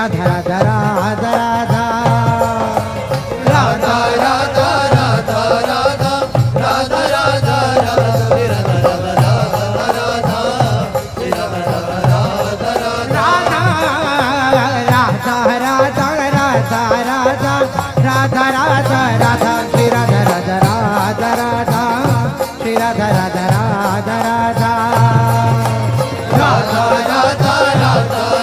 राधा राधा राधा राधा राधा राधा राधा राधा राधा राधा राधा राधा राधा श्री राधा राधा राधा राधा श्री राधा राधा राधा राधा राधा राधा राधा राधा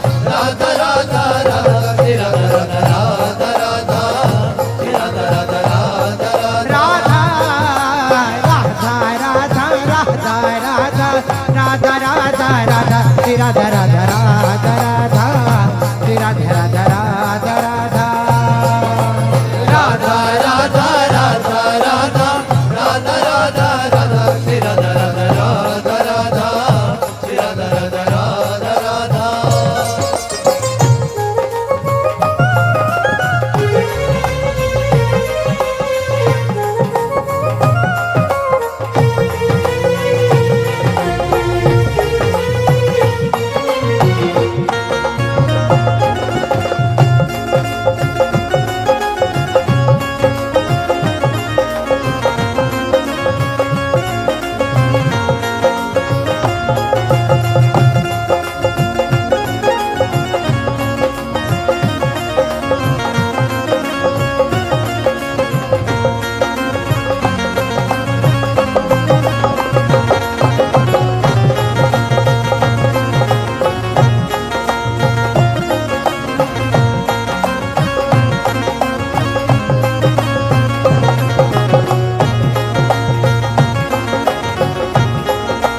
राधा राधा राधा श्री राधा राधा राधा राधा श्री राधा राधा राधा राधा राधा राधा राधा राधा राधा राधा राधा श्री राधा राधा राधा राधा श्री राधा राधा राधा राधा राधा राधा राधा राधा राधा राधा राधा श्री राधा राधा राधा राधा श्री राधा राधा राधा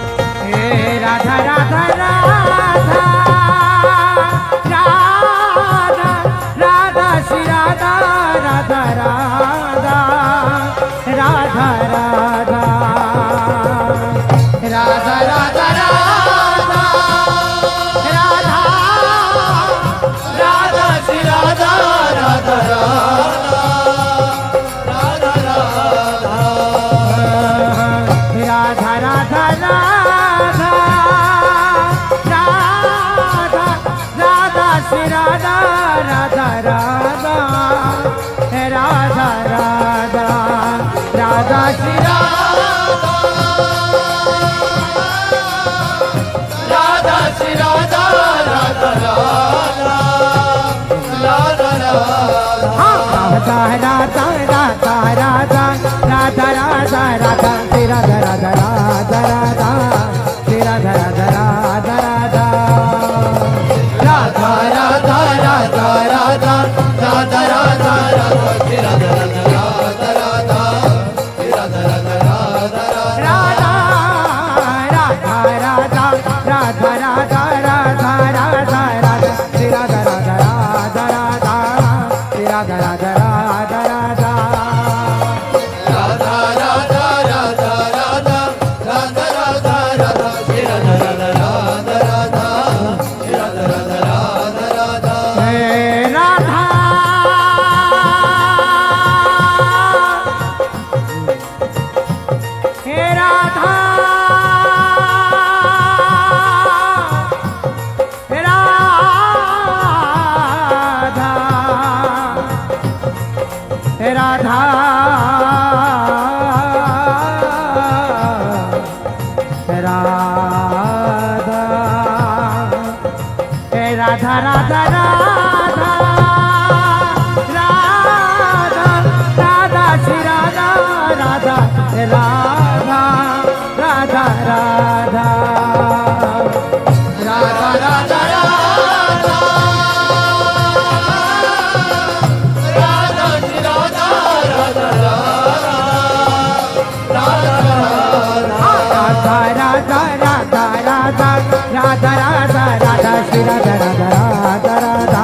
राधा राधा राधा राधा राधा राधा श्री राधा राधा राधा राधा राधा राधा राधा राधा राधा राधा श्री राधा राधा राधा राधा राधा राधा राधा श्री राधा राधा राधा राधा राधा राधा श्री राधा श्री राधा राधा राधा राधा राधा राधा राधा राधा राधा राधा राधा श्री राधा राधा राधा राधा श्री राधा राधा राधा राधा राधा राधा राधा राधा राधा राधा राधा श्री राधा राधा राधा राधा श्री राधा राधा राधा राधा राधा राधा राधा राधा राधा राधा राधा श्री राधा राधा राधा राधा श्री राधा राधा राधा राधा राधा राधा राधा राधा राधा राधा राधा श्री राधा राधा राधा राधा श्री राधा राधा राधा राधा हे राधा हे राधा हे राधा हे राधा हे राधा हे राधा राधा राधा राधा राधा श्री राधा राधा हे राधा राधा राधा राधा राधा राधा राधा श्री राधा राधा राधा राधा राधा राधा राधा राधा राधा राधा राधा श्री राधा राधा राधा राधा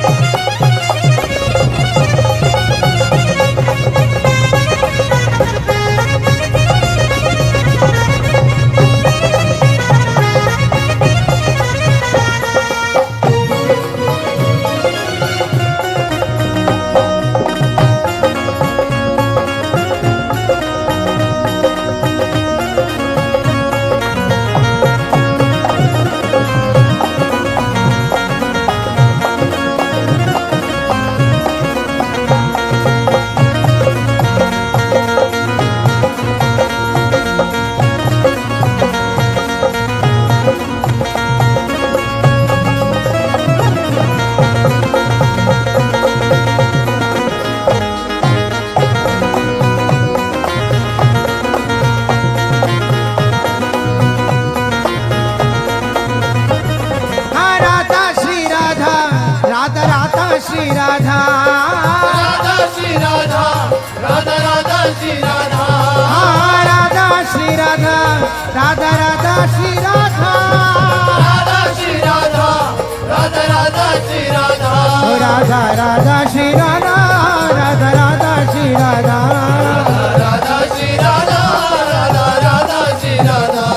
राधा श्री राधा राधा राधा श्री राधा राधा श्री राधा राधा राधा श्री राधा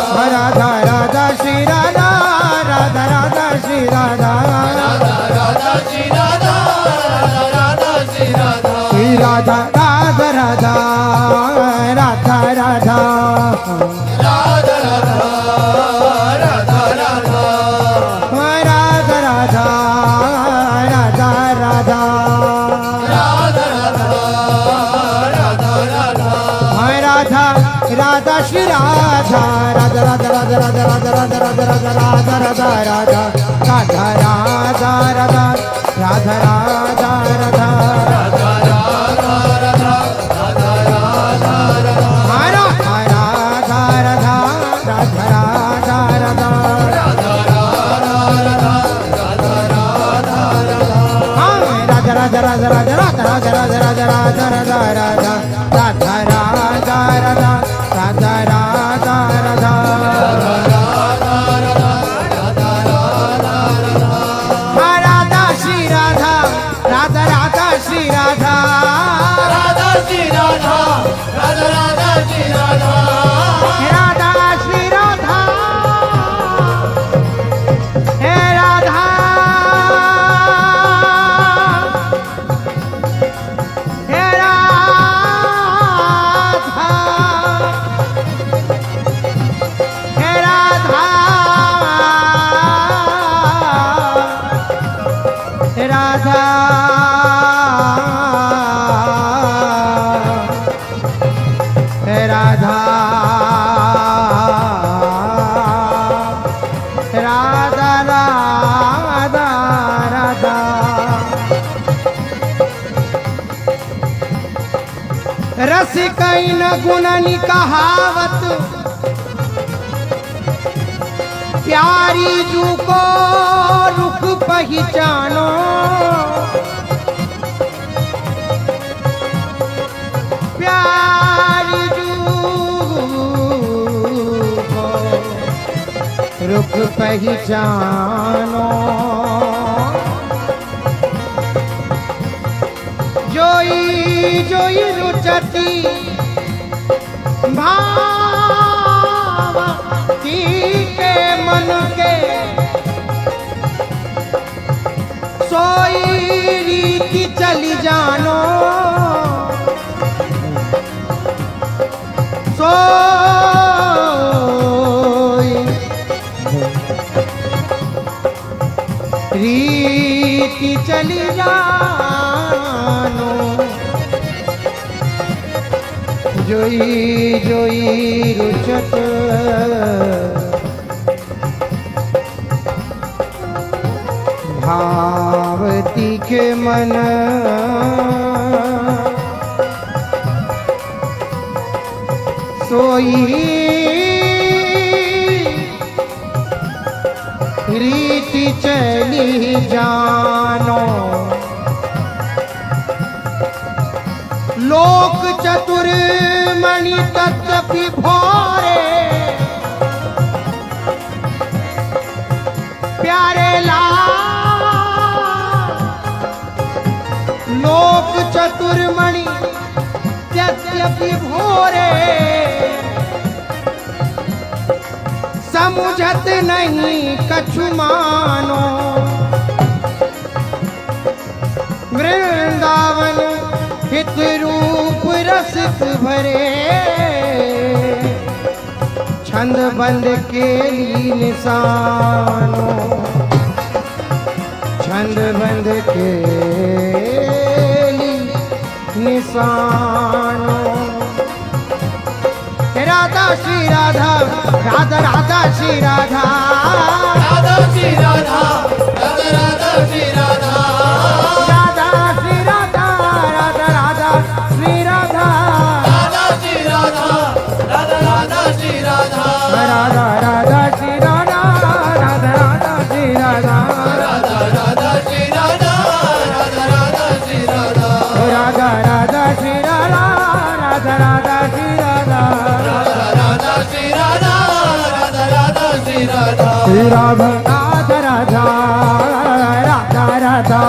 राधा राधा श्री राधा राधा राधा श्री राधा राधा राधा श्री राधा राधा राधा श्री राधा श्री राधा राधा राधा राधा राधा राधा राधा राधा राधा राधा राधा राधा राधा राधा राधा श्री राधा राधा राधा राधा राधा राधा राधा राधा राधा राधा राधा राधा राधा राधा राधा राधा राधा राधा हरा हरा राधा राधा राधा राधा हाँ राधा राधा राधा राधा राधा राधा राधा राधा राधा राधा राधा राधा राधा राधा राधा राधा राधा हाँ राधा श्री राधा राधा राधा श्री राधा राधा श्री राधा राधा राधा श्री राधा राधा श्री राधा हे राधा हे राधा हे राधा हे राधा हे राधा राधा राधा राधा रस कैन गुणनि कहावत प्यारी जू को रुख पहचानो प्यारी जू को रुख पहचानो जोई जोई रुचती भावती के मन के सोई रीति चली जानो सोई रीति चली जानो जोई जोई रुचत भावती के मन सोई रीति चली जानो लोक चतुर मणि तत्व भोरे प्यारे लाल लोक चतुर मणि तत्व भोरे समुझत नहीं कछु मानो वृंदावन हित रूप रसिक भरे छंद बंद के ली निशानो छंद बंद के ली निशानो Radha Shri Radha Radha Radha Shri Radha Radha Shri Radha Radha Radha Shri Radha Radha Shri Radha Radha Radha Shri Radha Radha Shri Radha Radha Radha Shri Radha Radha Radha Shri Radha Radha Radha Shri Radha Radha Radha Shri Radha Radha Radha Shri Radha Radha Radha Shri Radha Radha Radha Shri Radha Radha Shri Radha Radha Radha Shri Radha Shri Radha Radha Radha Radha Radha Radha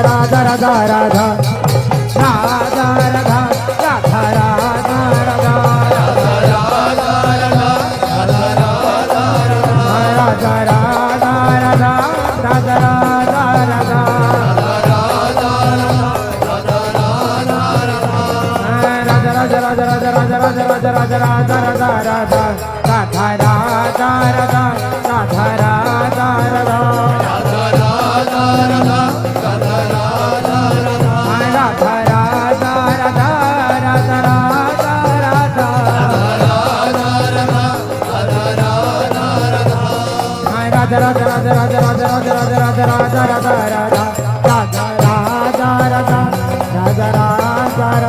Radha Radha Radha Radha Radha Radha Radha Radha Radha Radha Radha Radha Radha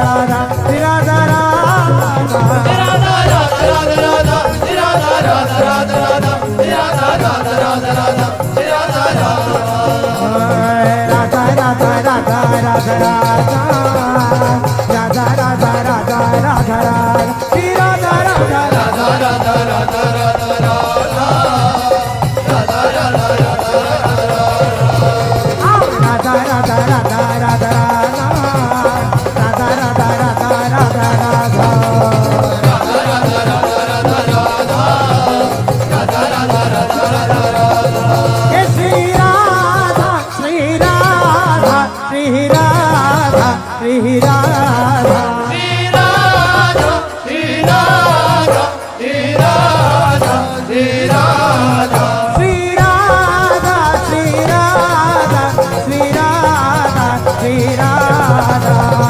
Radha Radha Radha Radha Radha Radha Shri Radha Radha Radha Radha Radha Radha Radha Radha Radha Radha Radha Radha Radha Radha Radha Radha Radha Shri Radha Shri Radha Shri Radha Shri Radha Shri Radha Shri Radha Shri Radha Shri Radha Radha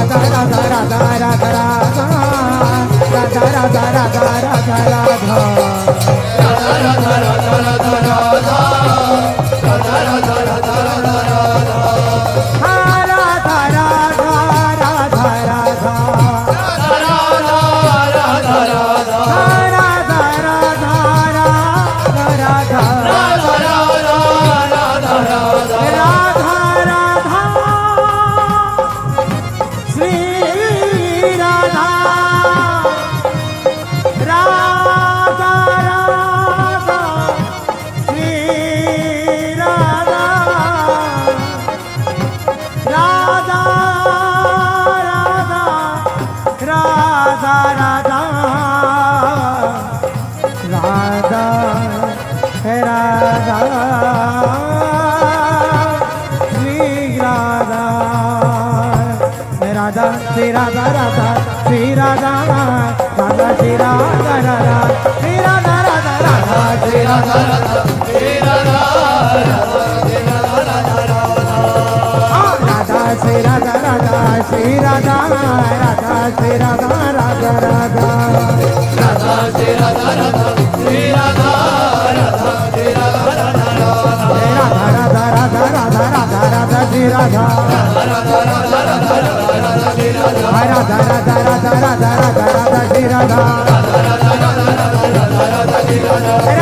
Radha Radha Radha Radha Radha Radha Radha Radha Radha Radha Radha Radha Shri Radha Radha Shri Radha Radha Shri Radha Radha Shri Radha Radha Radha Shri Radha Radha Shri Radha Radha Shri Radha Radha Shri Radha Radha Shri Radha Radha Radha Radha Shri Radha Radha Shri Radha Radha Shri Radha Radha Radha Radha Radha Radha Radha Shri Radha Radha Radha Radha Radha Radha Radha Shri Radha